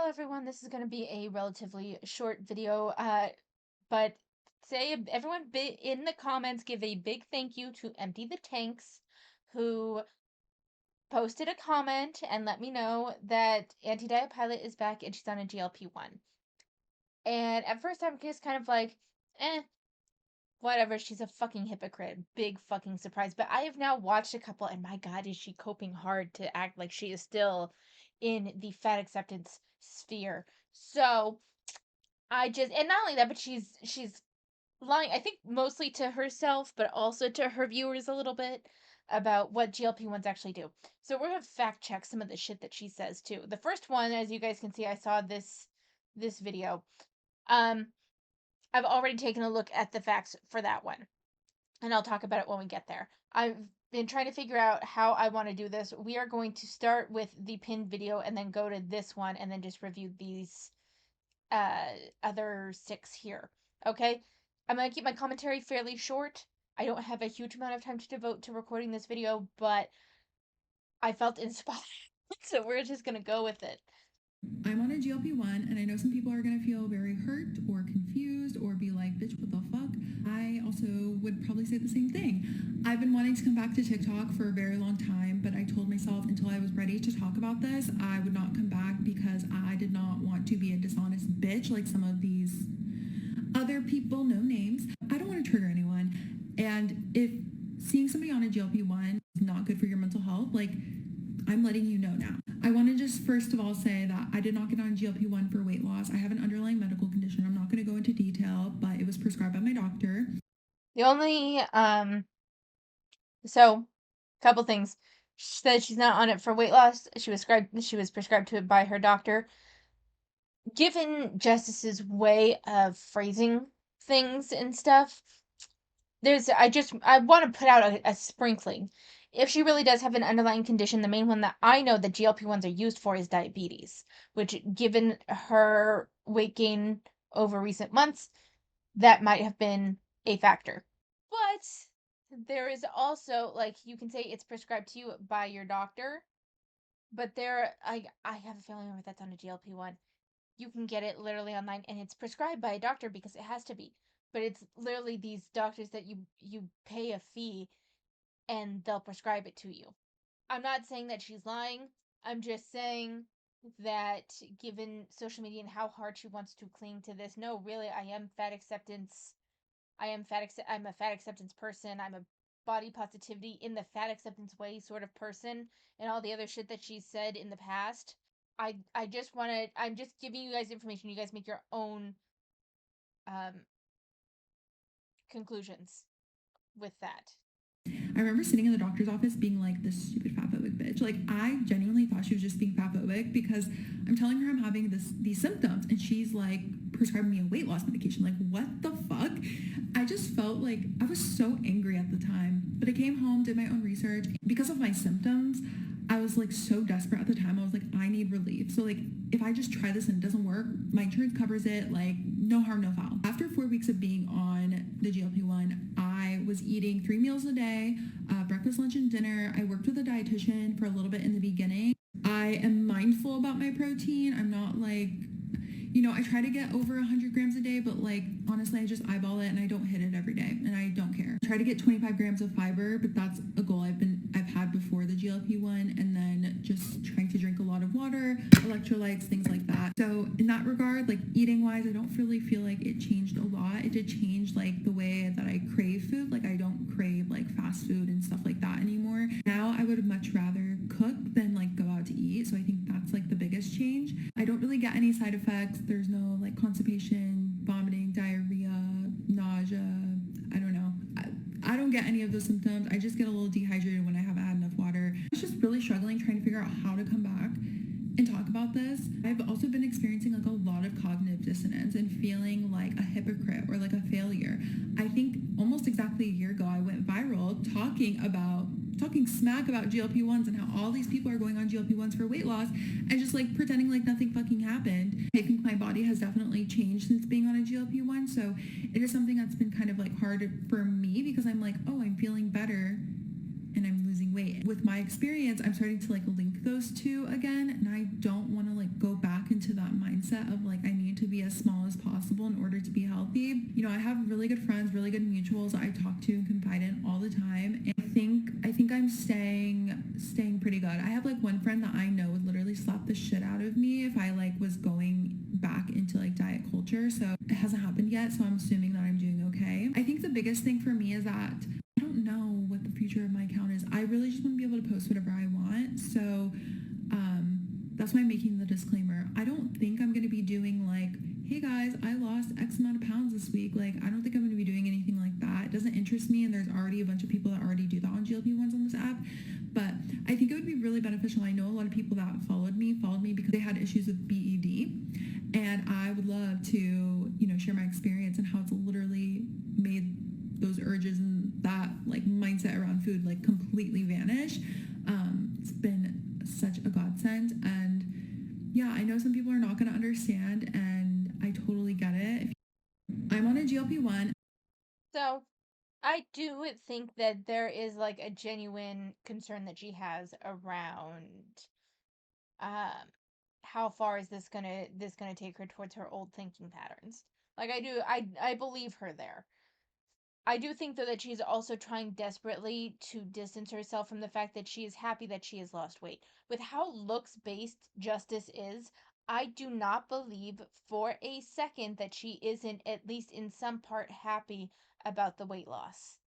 everyone. This is going to be a relatively short video, but everyone in the comments give a big thank you to Empty the Tanks, who posted a comment and let me know that Anti-Diet Pilot is back and she's on a GLP-1. And at first I'm just kind of like, whatever, she's a fucking hypocrite. Big fucking surprise. But I have now watched a couple, and my God, is she coping hard to act like she is still in the fat acceptance sphere. So and not only that, but she's lying, I think mostly to herself, but also to her viewers a little bit about what GLP-1s actually do. So we're gonna fact check some of the shit that she says too. The first one, as you guys can see, I saw this video. I've already taken a look at the facts for that one, and I'll talk about it when we get there. I've been trying to figure out how I want to do this. We are going to start with the pinned video and then go to this one and then just review these other 6 here. Okay? I'm going to keep my commentary fairly short. I don't have a huge amount of time to devote to recording this video, but I felt inspired, so we're just going to go with it. I'm on a GLP-1, and I know some people are going to feel very hurt or confused or be like, bitch, what the fuck? I also would probably say the same thing. I've been wanting to come back to TikTok for a very long time, but I told myself until I was ready to talk about this, I would not come back because I did not want to be a dishonest bitch like some of these other people, no names. I don't want to trigger anyone. And if seeing somebody on a GLP-1 is not good for your mental health, like, I'm letting you know now. I want to just first of all say that I did not get on GLP-1 for weight loss. I have an underlying medical condition. I'm not going to go into detail, but it was prescribed by my doctor. The only, so, couple things. She said she's not on it for weight loss. She was prescribed to it by her doctor. Given Justice's way of phrasing things and stuff, I want to put out a sprinkling. If she really does have an underlying condition, the main one that I know that GLP-1s are used for is diabetes, which, given her weight gain over recent months, that might have been a factor. But there is also, like, you can say it's prescribed to you by your doctor, but I have a family member that's on a GLP-1. You can get it literally online, and it's prescribed by a doctor because it has to be. But it's literally these doctors that you pay a fee and they'll prescribe it to you. I'm not saying that she's lying. I'm just saying that given social media and how hard she wants to cling to this, no, really, I am fat acceptance. I'm a fat acceptance person. I'm a body positivity in the fat acceptance way sort of person, and all the other shit that she's said in the past. I'm just giving you guys information. You guys make your own conclusions with that. I remember sitting in the doctor's office being like, this stupid fatphobic bitch. Like, I genuinely thought she was just being fatphobic because I'm telling her I'm having these symptoms, and she's like prescribing me a weight loss medication. Like, what the fuck? I just felt like I was so angry at the time. But I came home, did my own research. Because of my symptoms, I was like so desperate at the time. I was like, I need relief. So like, if I just try this and it doesn't work, my insurance covers it. Like, no harm, no foul. After 4 weeks of being on the GLP-1, I was eating 3 meals a day, breakfast, lunch, and dinner. I worked with a dietitian for a little bit in the beginning. I am mindful about my protein. I'm not like, I try to get over 100 grams a day, but like, honestly, I just eyeball it and I don't hit it every day, and I don't care. I try to get 25 grams of fiber, but that's a goal I've had before the GLP-1, and then just trying to drink a lot of water, electrolytes, things like that. So in that regard, like, eating wise, I don't really feel like it changed a lot. It did change like the way that I crave food. Like, I don't crave like fast food and stuff like that anymore. Now I would much rather cook than like go out to eat. So I think that's like the biggest change. I don't really get any side effects. There's no like constipation, vomiting, diarrhea, nausea. I don't know. I don't get any of those symptoms. I just get a little dehydrated when I haven't had enough water. I was just really struggling trying to figure out how to come back and talk about this. I've also been experiencing like a lot of cognitive dissonance and feeling like a hypocrite or like a failure. I think almost exactly a year ago, I went viral talking smack about GLP-1s and how all these people are going on GLP-1s for weight loss and just like pretending like nothing fucking happened. I think my body has definitely changed since being on a GLP-1, so it is something that's been kind of like hard for me because I'm like, oh, I'm feeling better and I'm losing weight. me. With my experience, I'm starting to like link those two again, and I don't want to like go back into that mindset of like I need to be as small as possible in order to be healthy. You know, I have really good friends, really good mutuals I talk to and confide in all the time, and I think I'm staying pretty good. I have like one friend that I know would literally slap the shit out of me if I like was going back into like diet culture. So it hasn't happened yet, so I'm assuming that I'm doing okay. I think the biggest thing for me is that I don't know what the future of my account is. I really just want to be able to post whatever I want. So that's why I'm making the disclaimer. I don't think I'm going to be doing like, hey guys, I lost X amount of pounds this week. Like, I don't think I'm going to be doing anything like that. It doesn't interest me, and there's already a bunch of people that already do that on GLP-1s on this app. But I think it would be really beneficial. I know a lot of people that followed me because they had issues with BED, and I would love to, you know, share my experience and how it's literally made those urges and that like mindset around food like completely vanish. It's been such a godsend, and yeah, I know some people are not going to understand, and I totally get it. I'm on a GLP-1. So, I do think that there is like a genuine concern that she has around um how far is this gonna take her towards her old thinking patterns. Like I believe her there. I do think though that she's also trying desperately to distance herself from the fact that she is happy that she has lost weight. With how looks based justice is, I do not believe for a second that she isn't at least in some part happy about the weight loss.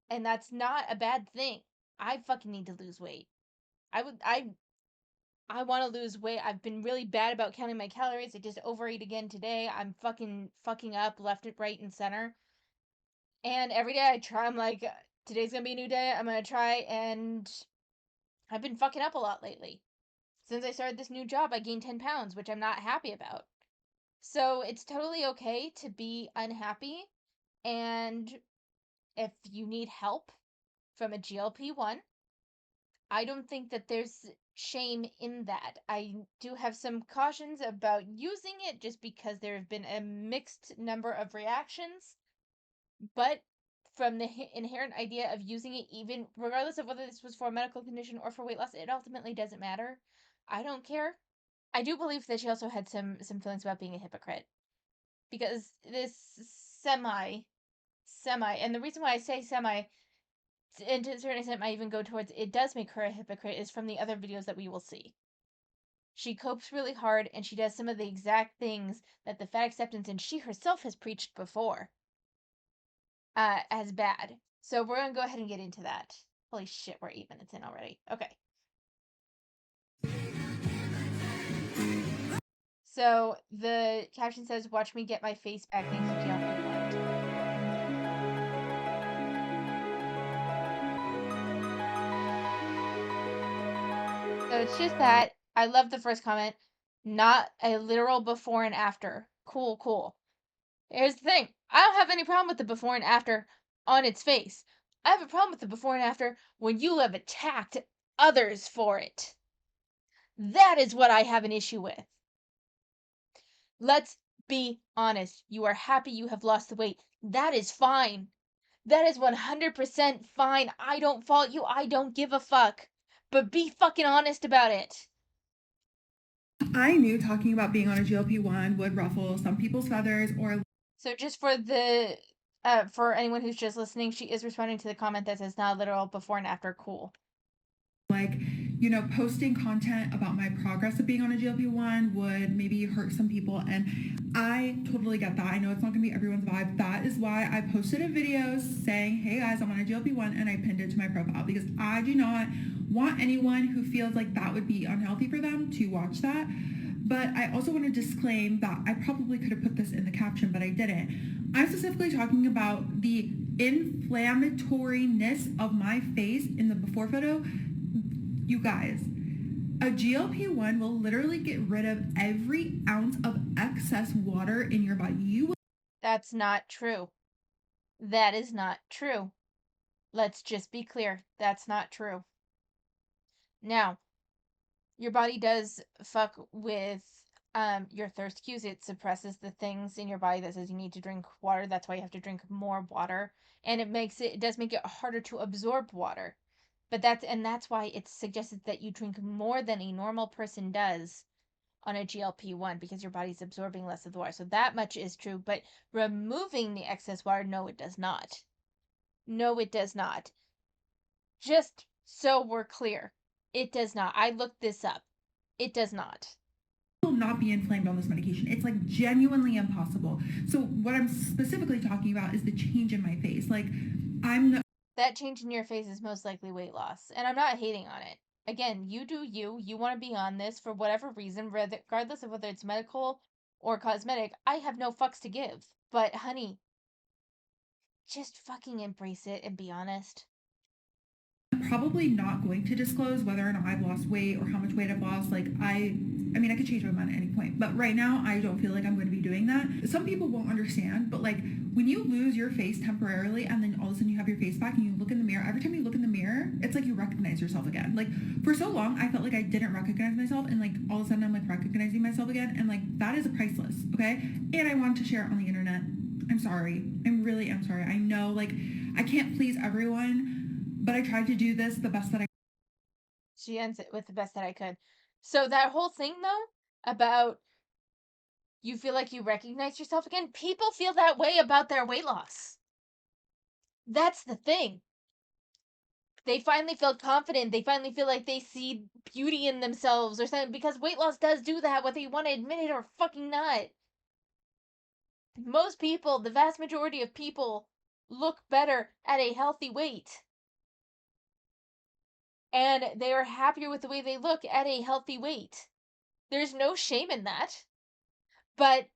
And that's not a bad thing. I fucking need to lose weight. I would I want to lose weight. I've been really bad about counting my calories. I just overeat again today. I'm fucking up left, right, and center. And every day I try, I'm like, today's gonna be a new day. I'm gonna try, and I've been fucking up a lot lately. Since I started this new job, I gained 10 pounds, which I'm not happy about. So it's totally okay to be unhappy. And if you need help from a GLP-1, I don't think that there's shame in that. I do have some cautions about using it just because there have been a mixed number of reactions, but from the inherent idea of using it, even regardless of whether this was for a medical condition or for weight loss, it ultimately doesn't matter. I don't care. I do believe that she also had some feelings about being a hypocrite because this semi, and the reason why I say semi, and to a certain extent might even go towards it does make her a hypocrite, is from the other videos that we will see. She copes really hard, and she does some of the exact things that the fat acceptance and she herself has preached before as bad. So we're gonna go ahead and get into that. Holy shit, we're 8 minutes in already. Okay. So the caption says, "Watch me get my face back thanks to GLP-1." So it's just that I love the first comment, not a literal before and after. Cool, cool. Here's the thing. I don't have any problem with the before and after on its face. I have a problem with the before and after when you have attacked others for it. That is what I have an issue with. Let's be honest. You are happy you have lost the weight. That is fine. That is 100% fine. I don't fault you. I don't give a fuck. But be fucking honest about it. I knew talking about being on a GLP-1 would ruffle some people's feathers or So just for anyone who's just listening, she is responding to the comment that says not literal before and after cool. like, you know, posting content about my progress of being on a GLP-1 would maybe hurt some people, and I totally get that. I know it's not gonna be everyone's vibe. That is why I posted a video saying, hey guys, I'm on a GLP-1, and I pinned it to my profile because I do not want anyone who feels like that would be unhealthy for them to watch that. But I also want to disclaim that I probably could have put this in the caption, but I didn't. I'm specifically talking about the inflammatoriness of my face in the before photo. You guys, a GLP-1 will literally get rid of every ounce of excess water in your body. That's not true. That is not true. Let's just be clear. That's not true. Now, your body does fuck with your thirst cues. It suppresses the things in your body that says you need to drink water. That's why you have to drink more water. And it does make it harder to absorb water. But that's why it's suggested that you drink more than a normal person does on a GLP-1 because your body's absorbing less of the water. So that much is true, but removing the excess water, no, it does not. No, it does not. Just so we're clear, it does not. I looked this up. It does not. Will not be inflamed on this medication. It's like genuinely impossible. So what I'm specifically talking about is the change in my face. Like that change in your face is most likely weight loss, and I'm not hating on it. Again, you do you. You want to be on this for whatever reason, regardless of whether it's medical or cosmetic. I have no fucks to give. But honey, just fucking embrace it and be honest. I'm probably not going to disclose whether or not I've lost weight or how much weight I've lost. Like I mean, I could change my mind at any point, but right now I don't feel like I'm going to be doing that. Some people won't understand, but like when you lose your face temporarily and then all of a sudden you have your face back and you look in the mirror, every time you look in the mirror, it's like you recognize yourself again. Like for so long, I felt like I didn't recognize myself, and like all of a sudden I'm like recognizing myself again, and like that is priceless, okay? And I want to share it on the internet. I'm sorry. I really am sorry. I know like I can't please everyone, but I tried to do this the best that I. She ends it with the best that I could. So that whole thing though about you feel like you recognize yourself again, people feel that way about their weight loss. That's the thing. They finally feel confident. They finally feel like they see beauty in themselves or something, because weight loss does do that, whether you want to admit it or fucking not. Most people, the vast majority of people, look better at a healthy weight. And they are happier with the way they look at a healthy weight. There's no shame in that. But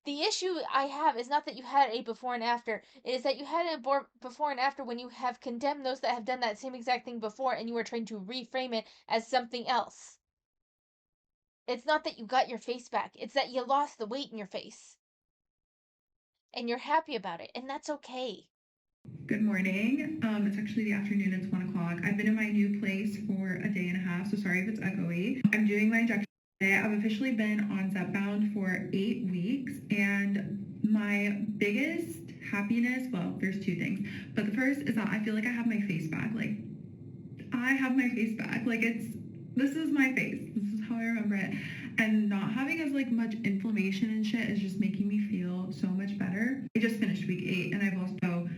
the issue I have is not that you had a before and after. It is that you had a before and after when you have condemned those that have done that same exact thing before, and you are trying to reframe it as something else. It's not that you got your face back. It's that you lost the weight in your face. And you're happy about it. And that's okay. Good morning. It's actually the afternoon. It's 1 o'clock. I've been in my new place for a day and a half, so sorry if it's echoey. I'm doing my injection today. I've officially been on Zepbound for 8 weeks, and my biggest happiness, well, there's two things, but the first is that I feel like I have my face back. Like, I have my face back. Like, this is my face. This is how I remember it. And not having as like much inflammation and shit is just making me feel so much better. I just finished week 8 and I've also,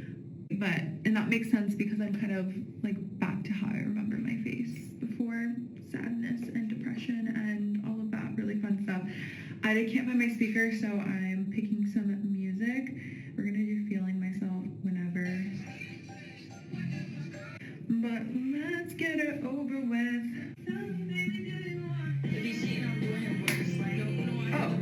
and that makes sense because I'm kind of like back to how I remember my face before, sadness and depression and all of that really fun stuff. I can't find my speaker, so I'm picking some music. We're gonna do Feeling Myself whenever. But let's get it over with. Oh,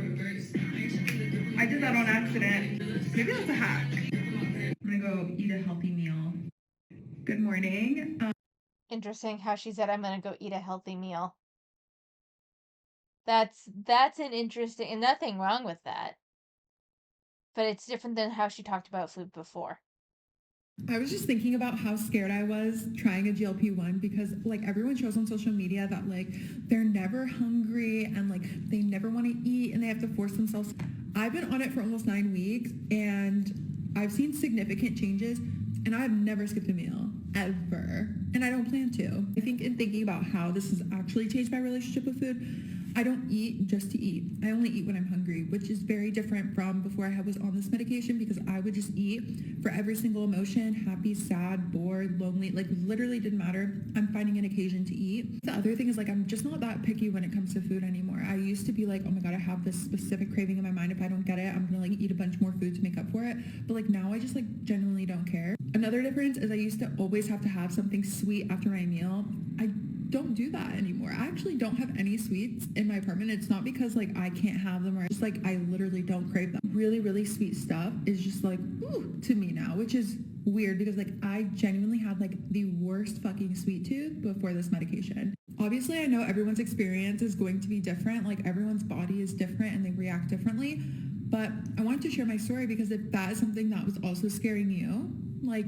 I did that on accident. Maybe that's a hack. I'm gonna go eat a healthy meal. Good morning. Interesting how she said, I'm gonna go eat a healthy meal. That's an interesting, and nothing wrong with that. But it's different than how she talked about food before. I was just thinking about how scared I was trying a GLP-1 because like everyone shows on social media that like they're never hungry and like they never want to eat and they have to force themselves. I've been on it for almost 9 weeks and I've seen significant changes, and I've never skipped a meal ever, and I don't plan to. I think in thinking about how this has actually changed my relationship with food, I don't eat just to eat. I only eat when I'm hungry, which is very different from before I was on this medication, because I would just eat for every single emotion, happy, sad, bored, lonely, like literally didn't matter. I'm finding an occasion to eat. The other thing is like I'm just not that picky when it comes to food anymore. I used to be like, oh my God, I have this specific craving in my mind. If I don't get it, I'm gonna like eat a bunch more food to make up for it. But like now I just like genuinely don't care. Another difference is I used to always have to have something sweet after my meal. I don't do that anymore. I actually don't have any sweets in my apartment. It's not because like I can't have them, or just like I literally don't crave them. Really, really sweet stuff is just like ooh to me now, which is weird because like I genuinely had like the worst fucking sweet tooth before this medication. Obviously, I know everyone's experience is going to be different. Like everyone's body is different and they react differently. But I wanted to share my story because if that is something that was also scaring you, like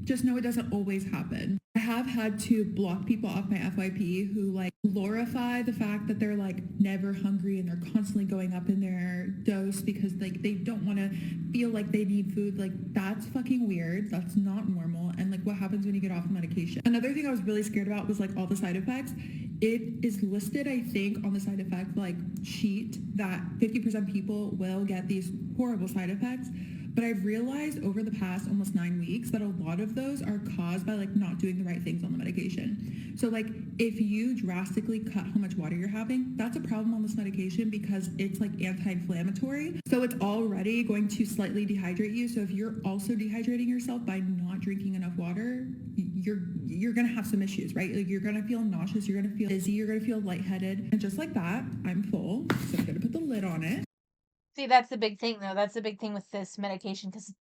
just know it doesn't always happen. I have had to block people off my FYP who like glorify the fact that they're like never hungry and they're constantly going up in their dose because like they don't want to feel like they need food. Like that's fucking weird. That's not normal. And like what happens when you get off medication? Another thing I was really scared about was like all the side effects. It is listed, I think, on the side effect like sheet that 50% people will get these horrible side effects. But I've realized over the past almost 9 weeks that a lot of those are caused by like not doing the right things on the medication. So like if you drastically cut how much water you're having, that's a problem on this medication because it's like anti-inflammatory. So it's already going to slightly dehydrate you. So if you're also dehydrating yourself by not drinking enough water, you're gonna have some issues, right? Like you're gonna feel nauseous, you're gonna feel dizzy, you're gonna feel lightheaded. And just like that, I'm full. So I'm gonna put the lid on it. See, that's the big thing, though. That's the big thing with this medication, because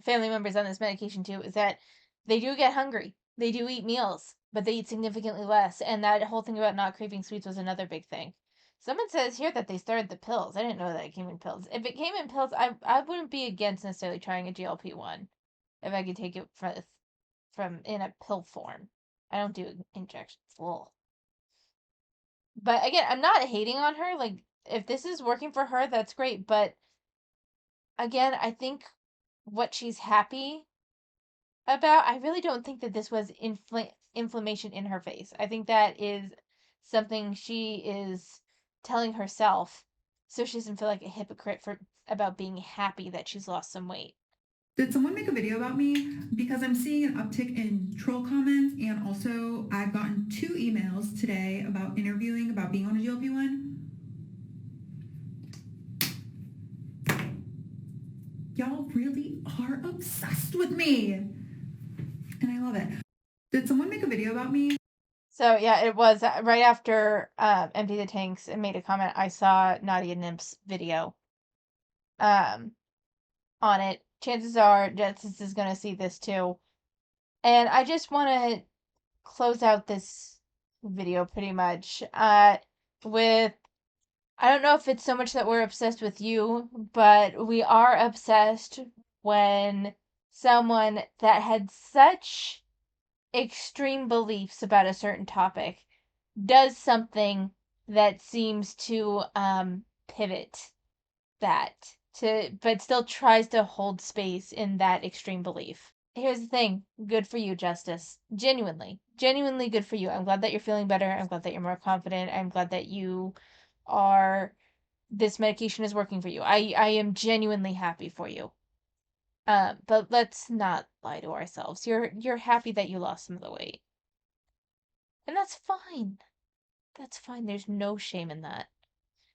family members on this medication too, is that they do get hungry. They do eat meals, but they eat significantly less. And that whole thing about not craving sweets was another big thing. Someone says here that they started the pills. I didn't know that it came in pills. If it came in pills, I wouldn't be against necessarily trying a GLP-1 if I could take it from in a pill form. I don't do injections. Ugh. But again, I'm not hating on her. Like, if this is working for her, that's great. But again, I think what she's happy about, I really don't think that this was inflammation in her face. I think that is something she is telling herself so she doesn't feel like a hypocrite for about being happy that she's lost some weight. Did someone make a video about me? Because I'm seeing an uptick in troll comments, and also I've gotten 2 emails today about interviewing about being on a GLP-1. Y'all really are obsessed with me. And I love it. Did someone make a video about me? So yeah, it was right after Empty the Tanks and made a comment. I saw Nadia Nimp's video um on it. Chances are Justice is gonna see this too. And I just wanna close out this video pretty much with I don't know if it's so much that we're obsessed with you, but we are obsessed when someone that had such extreme beliefs about a certain topic does something that seems to pivot that to but still tries to hold space in that extreme belief. Here's the thing, good for you, Justice. Genuinely good for you. I'm glad that you're feeling better. I'm glad that you're more confident. I'm glad that you are this medication is working for you. I am genuinely happy for you. But let's not lie to ourselves. You're happy that you lost some of the weight. And that's fine. That's fine. There's no shame in that.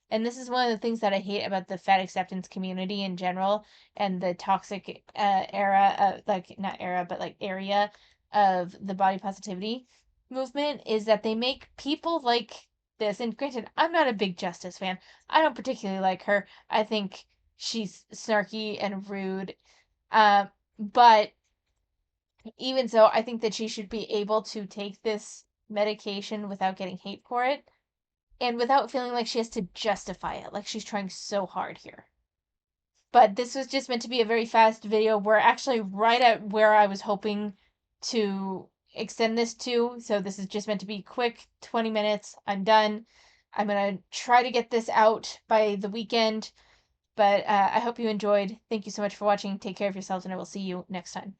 And this is one of the things that I hate about the fat acceptance community in general and the toxic era, like not era, but like area of the body positivity movement is that they make people like this. And granted, I'm not a big Justice fan. I don't particularly like her. I think she's snarky and rude. But even so, I think that she should be able to take this medication without getting hate for it and without feeling like she has to justify it, like she's trying so hard here. But this was just meant to be a very fast video. We're actually right at where I was hoping to extend this to. So this is just meant to be quick, 20 minutes. I'm done. I'm going to try to get this out by the weekend. But I hope you enjoyed. Thank you so much for watching. Take care of yourselves, and I will see you next time.